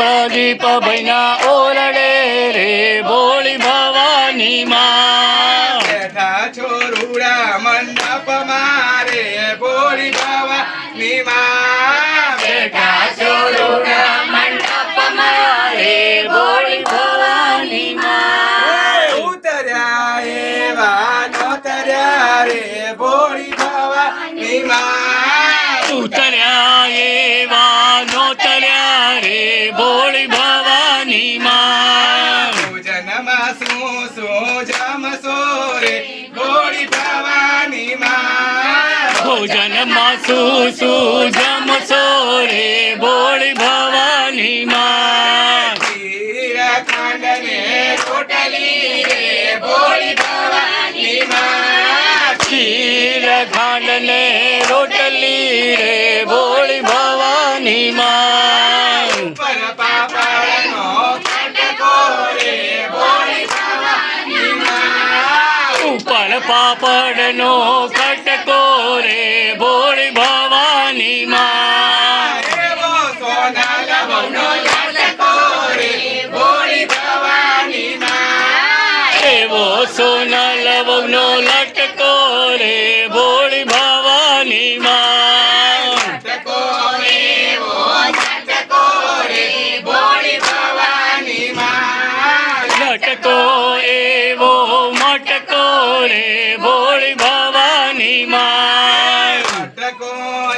પ્રદીપ ભૈના ઓરડે રે ભોળી ભવાની માં બેઠા છો રૂડા મંડપ મારે ભોળી ભવાની માં બેઠા છો રૂડા મંડપ મારે ભોળી ભવાની માં ઉતર્યા એવા નોતર્યા રે ભોળી ભવાની માં ઉતર્યા એવા નોતર્યા રે ભોળી ભવાની માં ભોજનમાં શું જમશો રે ભોળી ભવાની માં ભોજનમાં શું જમશો રે ભોળી ભવાની માં ખીર ખાંડ ને રોટલી રે ભોળી ભવાની માં ખીર ખાંડ ને રોટલી રે ભોળી ભવાની માં ઉપર પાપડનો કટકો રે ભોળી ભવાની માં ઉપર પાપડનો કટકો રે ભોળી ભવાની માં એવો સોના લવનો લટકો રે ભોળી ભવાની માં એવો સોના લવનો લટકો રે ભોળી ભવાની માં લટકો એવો લટકો રે ભોળી ભવાની માં લટકો એવો મટકો રે ભોળી ભવાની માં લટકો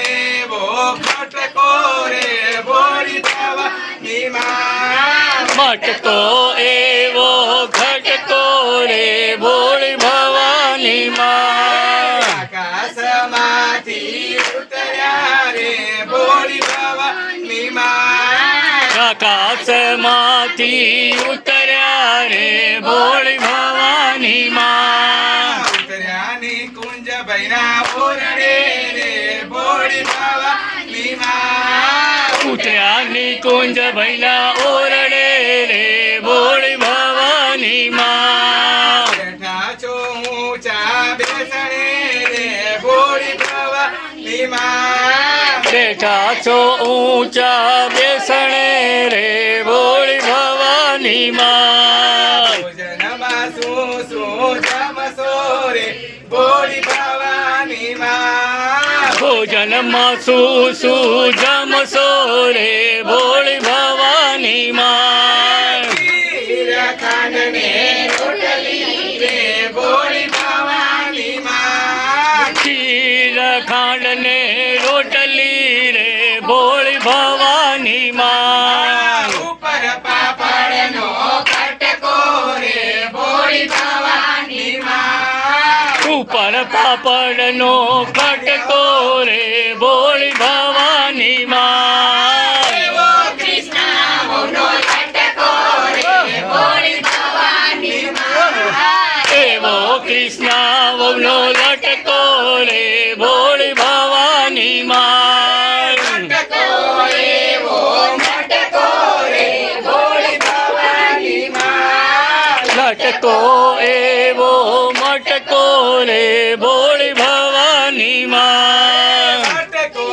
એવો ખટકો રે ભોળી ભવાની માં મટકો એવો ઘટકો રે ભોળી ભવાની માં આકાશમાંથી ઉતર્યા રે ભોળી ભવાની માં આકાશમાંથી ઉતર્યા રે ભોળી ભવાની માં ઉતર્યાની કુંજ ભૈના ઓરડે રે ભોળી ભવાની માં ઉતર્યાની કુંજ ભૈલા ઓરડે રે ભોળી ભવાની માં બેઠા છો ઊંચા બેસણે રે ભોળી ભવાની માં બેઠા છો ઊંચા બેસણે રે ભોળી ભવાની માં ભોજનમાં શું જમશો રે ભોળી ભવાની માં ભોજનમાં શું જમશો રે ભોળી ભવાની માં ખીર ખાંડ ને રોટલી રે ભોળી ભવાની માં ખીર ખાંડ ને રોટલી રે ભોળી ભવાની માં ઉપર પાપડનો કટકો રે ભોળી ભવાની માં ઉપર પાપડનો કટકો રે ભોળી ભવાની માં એવો કૃષ્ણનો લટકો રે ભોળી ભવાની માં એવો કૃષ્ણનો લટકો રે ભોળી ભવાની માં લટકો એવો લટકો રે ભોળી ભવાની માં લટકો એવો મટકો રે ભોળી ભવાની માં લટકો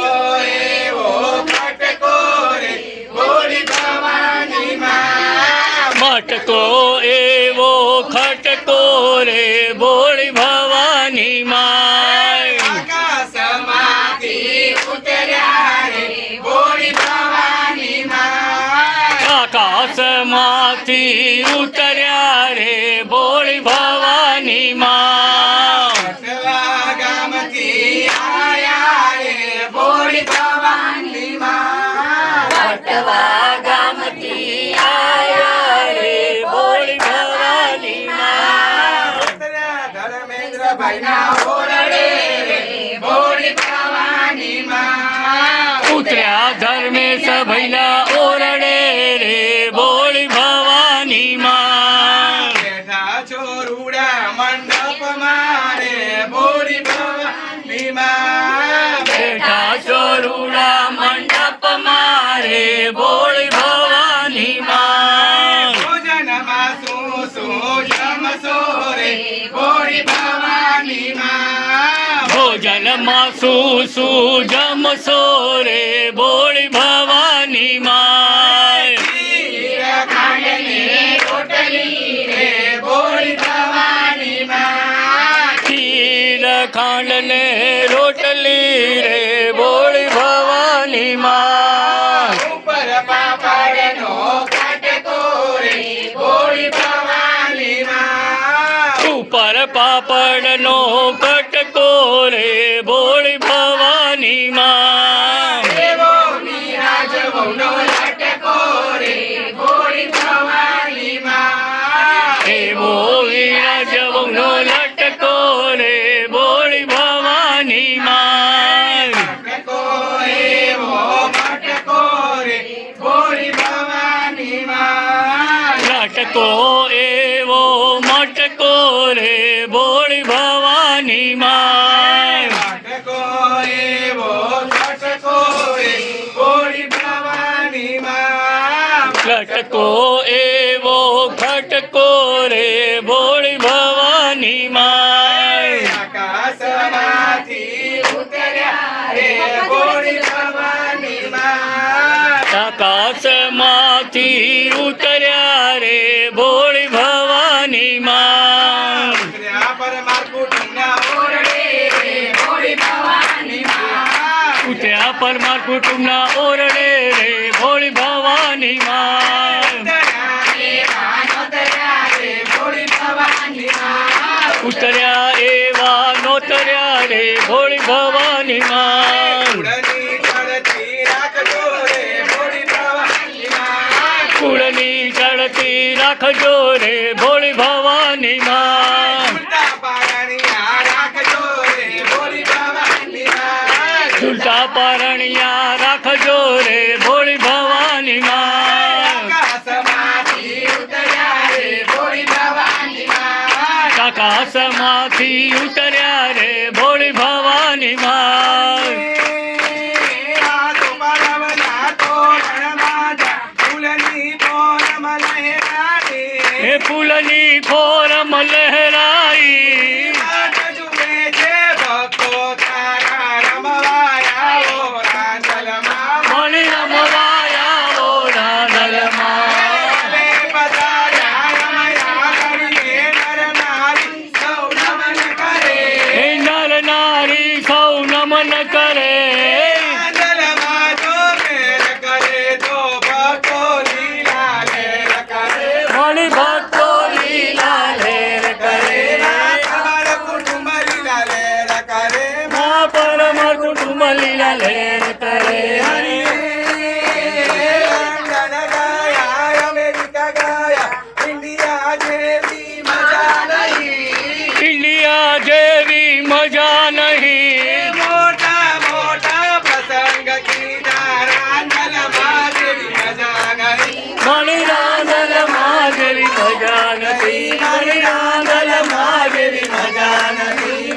એવો લટકો રે ભોળી ભવાની માં મટકો એવો ખટકો રે ભોળી ભવાની માં આકાશમાંથી ઉતર્યા રે ભોળી ભવાની માં આકાશમાંથી ઉતર્યા રે ભોળી ભવાની માં પટવા ગામથી આયા રે ભોળી ભવાની માં પટવા ગામથી આયા રે ભોળી ભવાની માં ધર્મેન્દ્રભાઈના ઓરડે રે ભોળી ભવાની માં ઉતર્યા ધર્મેશ ભૈલા ઓરડે રે ભોળી ભવાની માં બેઠા છો રૂડા મંડપ મારે ભોળી ભવાની માં બેઠા ચોરુડા મંડપ મારે ભોળી ભવાની માં ભોજનમાં શું જમશો રે ભોળી ભવાની માં ભોજનમાં શું જમશો રે ભોળી ભવાની માં ખાંડ ને રોટલી રે ભોળી ભવાની માં ઉપર પાપડનો કાટકો રે ભોળી ભવાની માં ઉપર પાપડનો કટકો રે ભોળી ભવાની માં એવો નિરાજ વહુનો લટકો રે ભોળી ભવાની માં એવો વિરાજવનો લટકો રે ભોળી ભવાની માં લટકો એવો મટકો રે ભોળી ભવાની માં લટકો એવો મટકો રે ભોળી ભવાની માં લટકો એવો લટકો રે ભોળી ભવાની માં લટકો એવો ખટકો રે ભોળી ભવાની માં આકાશમાંથી ઉતર્યા રે ભોળી ભવાની માં આકાશમાંથી ઉતર્યા રે ભોળી ભવાની માં ઉતર્યા પરમાર કુટુંબના ઓરડે રે ભોળી ભવાની માં ઉતર્યા પરમાર કુટુંબના ઓરડે રે ભોળી ભવાની માં ઉતર્યા એવા નોતર્યા રે ભોળી ભવાની માં કુળની ચડતી રાખજો રે ભોળી ભવાની માં ઝૂલતા પરણિયા રાખજો રે ભોળી ભવાની માં આકાશમાંથી ઉતર્યા રે ભોળી ભવાની માં એ ફૂલની ફોરમ લહેરાઈ મણી રમવાયા ઓ રાંધલમાં એ નર નારી સૌ નમન કરે મણી ભક્તો લીલા લેર કરે મા પરમ કુટુંબ લીલા લેર કરે ઇન્ડિયા જેવી મજા નહીં મોટા મોટા પ્રસંગ કીધા રાંધલમાં જેવી મજા નહીં મણી રાંધલમાં જેવી મજા નથી મણી રાંધલમાં જેવી મજા નથી